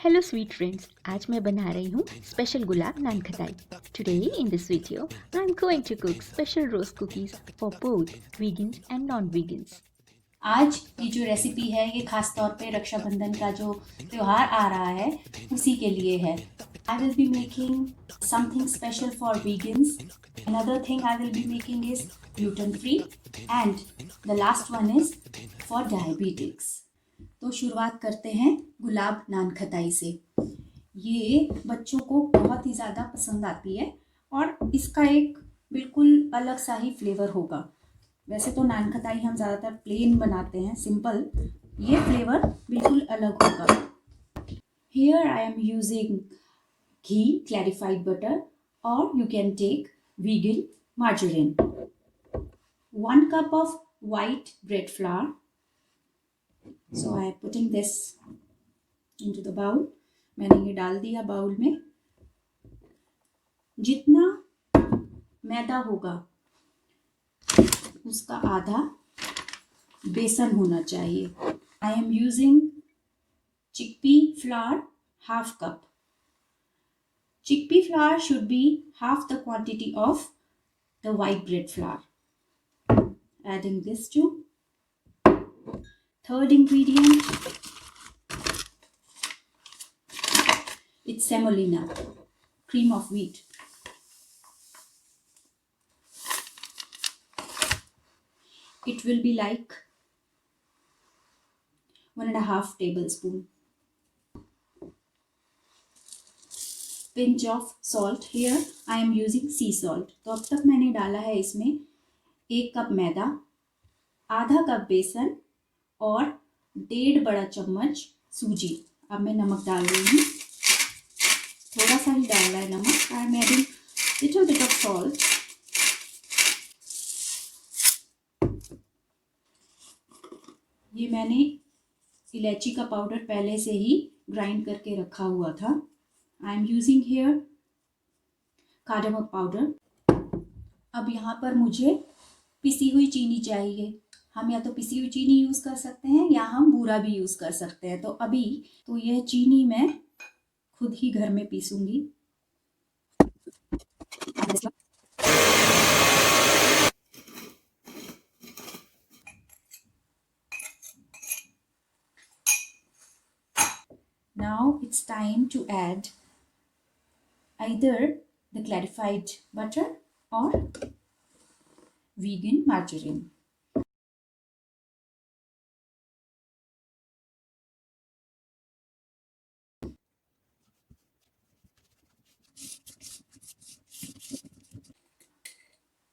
Hello sweet friends, आज मैं बना रही हूँ special gulab nankhatai. Today in this video I am going to cook special rose cookies for both vegans and non vegans. आज ये जो रेसिपी है ये खास तौर पे रक्षाबंधन का जो त्योहार आ रहा है उसी के लिए है। I will be making something special for vegans. Another thing I will be making is gluten free and the last one is for diabetics. तो शुरुआत करते हैं गुलाब नान खटाई से। ये बच्चों को बहुत ही ज़्यादा पसंद आती है और इसका एक बिल्कुल अलग सा ही फ्लेवर होगा। वैसे तो नान खटाई हम ज़्यादातर प्लेन बनाते हैं, सिंपल। ये फ्लेवर बिल्कुल अलग होगा। Here I am using ghee, clarified butter, और you can take vegan margarine. 1 cup of white bread flour. So I am putting this into the bowl. मैंने ये डाल दिया बाउल में। जितना मैदा होगा उसका आधा बेसन होना चाहिए। आई am using chickpea flour, half cup. Chickpea flour should be half the quantity of the white bread flour. Adding this too. Third ingredient, it's semolina, cream of wheat. It will be like 1.5 tablespoon. Pinch of salt. Here I am using sea salt. तो अब तक मैंने डाला है इसमें 1 cup मैदा, आधा cup बेसन और 1.5 बड़ा चम्मच सूजी। अब मैं नमक डाल रही हूँ, थोड़ा सा ही डालना है नमक। I am adding little bit of salt. ये मैंने इलायची का पाउडर पहले से ही ग्राइंड करके रखा हुआ था। आई am using here cardamom powder. अब यहाँ पर मुझे पिसी हुई चीनी चाहिए। हम या तो पिसी हुई चीनी यूज़ कर सकते हैं या हम बूरा भी यूज़ कर सकते हैं। तो अभी तो यह चीनी मैं खुद ही घर में पीसूंगी। Now it's time to add either the clarified butter or vegan margarine.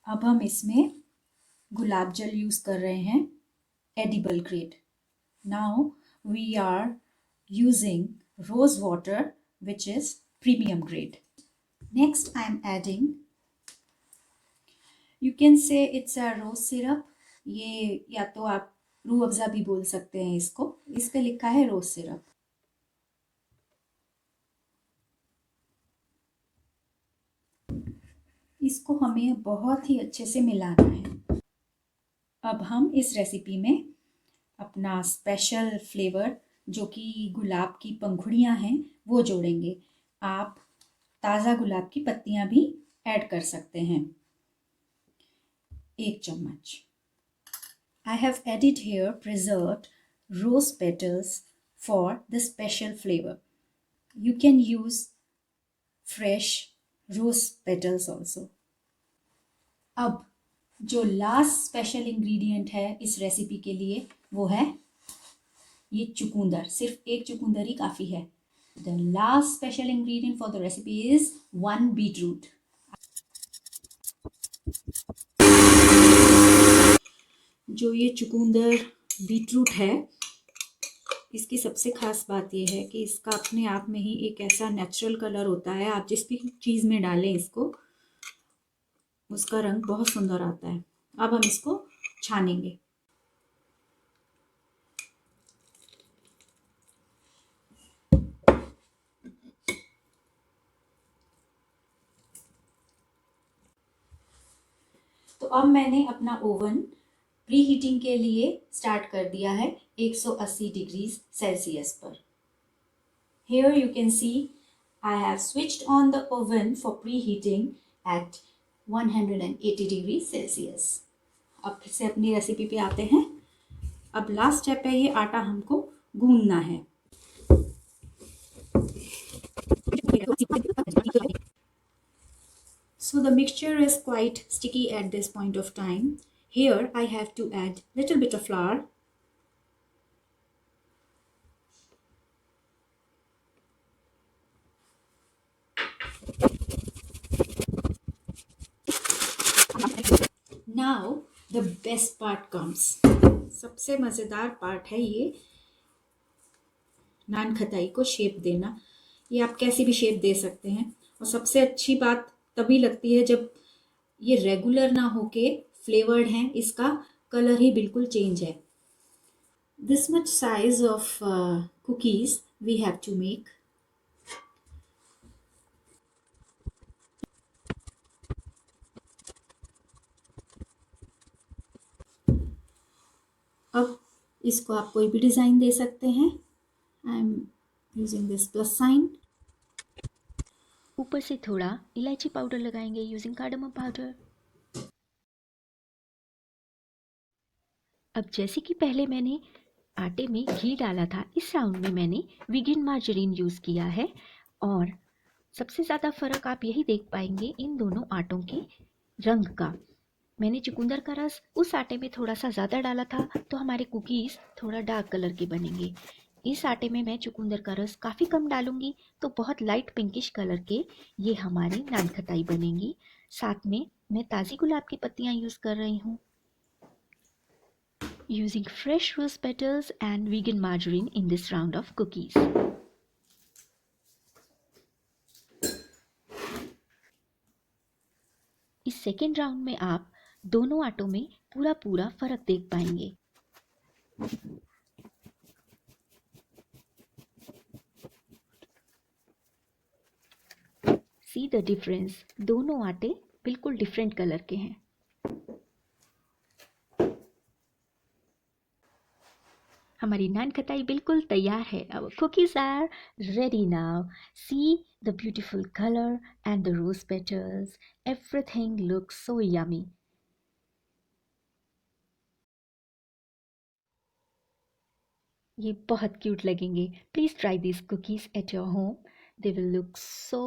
अब हम इसमें गुलाब जल यूज़ कर रहे हैं, edible grade. Now we are using rose water, which is premium grade. Next I am adding, you can say it's a rose syrup. ये या तो आप रूह अफ़ज़ा भी बोल सकते हैं इसको। इस पे लिखा है रोज सिरप। इसको हमें बहुत ही अच्छे से मिलाना है। अब हम इस रेसिपी में अपना स्पेशल फ्लेवर जो कि गुलाब की पंखुड़ियाँ हैं वो जोड़ेंगे। आप ताज़ा गुलाब की पत्तियाँ भी ऐड कर सकते हैं, 1 चम्मच। I have added here preserved rose petals for the special flavor. You can use fresh rose petals also. अब जो लास्ट स्पेशल इंग्रेडिएंट है इस रेसिपी के लिए वो है ये चुकंदर। सिर्फ 1 चुकंदर ही काफ़ी है। The last special ingredient for the recipe is 1 beetroot. जो ये चुकंदर बीटरूट है, इसकी सबसे ख़ास बात ये है कि इसका अपने आप में ही एक ऐसा नेचुरल कलर होता है। आप जिस भी चीज़ में डालें इसको, उसका रंग बहुत सुंदर आता है। अब हम इसको छानेंगे। तो अब मैंने अपना ओवन प्री हीटिंग के लिए स्टार्ट कर दिया है 180 डिग्री सेल्सियस पर। Here you can see I have switched on the oven for preheating at 180 degrees Celsius. अब फिर से अपनी रेसिपी पे आते हैं. अब लास्ट स्टेप है, ये आटा हमको गूंदना है. So the mixture is quite sticky at this point of time. Here I have to add little bit of flour. Now the best part comes. सबसे मज़ेदार पार्ट है ये नान खटाई को शेप देना. ये आप कैसी भी शेप दे सकते हैं, और सबसे अच्छी बात तभी लगती है जब ये रेगुलर ना होके फ्लेवर्ड हैं. इसका कलर ही बिल्कुल चेंज है. This much size of cookies we have to make. अब इसको आप कोई भी डिज़ाइन दे सकते हैं. I am using this plus sign. ऊपर से थोड़ा इलायची पाउडर लगाएंगे यूजिंग कार्डमम पाउडर. अब जैसे कि पहले मैंने आटे में घी डाला था, इस राउंड में मैंने वीगन मार्जरीन यूज़ किया है. और सबसे ज़्यादा फ़र्क आप यही देख पाएंगे इन दोनों आटों के रंग का. मैंने चुकंदर का रस उस आटे में थोड़ा सा ज़्यादा डाला था, तो हमारे कुकीज़ थोड़ा डार्क कलर के बनेंगे. इस आटे में मैं चुकंदर का रस काफ़ी कम डालूंगी, तो बहुत लाइट पिंकिश कलर के ये हमारी नान खटाई बनेंगी. साथ में मैं ताज़ी गुलाब की पत्तियाँ यूज़ कर रही हूँ. Using fresh rose petals and vegan margarine in this round of cookies. इस सेकेंड राउंड में आप दोनों आटों में पूरा पूरा फर्क देख पाएंगे. See the difference. दोनों आटे बिल्कुल डिफरेंट कलर के हैं. हमारी नान खटाई बिल्कुल तैयार है. Our cookies are ready now. See the beautiful color and the rose petals. Everything looks so yummy. ये बहुत क्यूट लगेंगे. Please try these cookies at your home. They will look so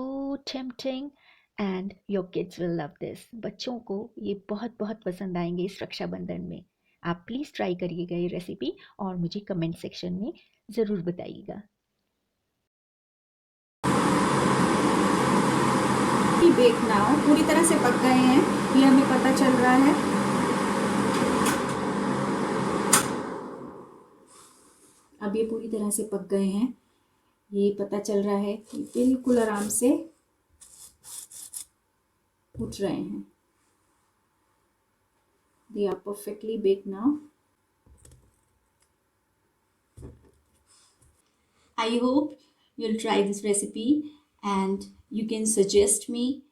tempting and your kids will love this. बच्चों को ये बहुत बहुत पसंद आएंगे इस रक्षाबंधन में. आप प्लीज़ ट्राई करिएगा ये रेसिपी और मुझे कमेंट सेक्शन में ज़रूर बताइएगा. बेक नाउ पूरी तरह से पक गए हैं, ये हमें पता चल रहा है. अब ये पूरी तरह से पक गए हैं, ये पता चल रहा है कि बिल्कुल आराम से उठ रहे हैं. They are perfectly baked now. I hope you'll try this recipe and you can suggest me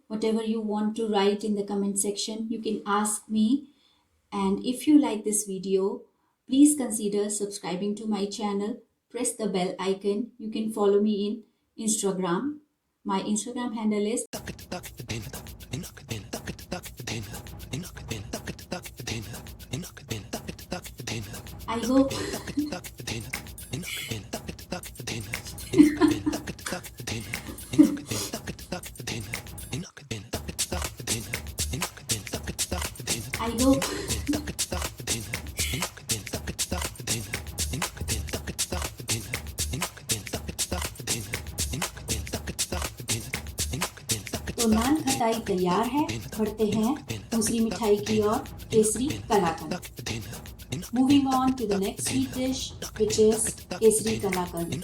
whatever you want to write in the comment section. You can ask me, and if you like this video, please consider subscribing to my channel. Press the bell icon. You can follow me in Instagram. My Instagram handle is I hope तो नान खटाई तैयार है. बढ़ते हैं दूसरी मिठाई की ओर, केसरी कलाकंद. Moving on to the next sweet dish, which is Kesari kalakand.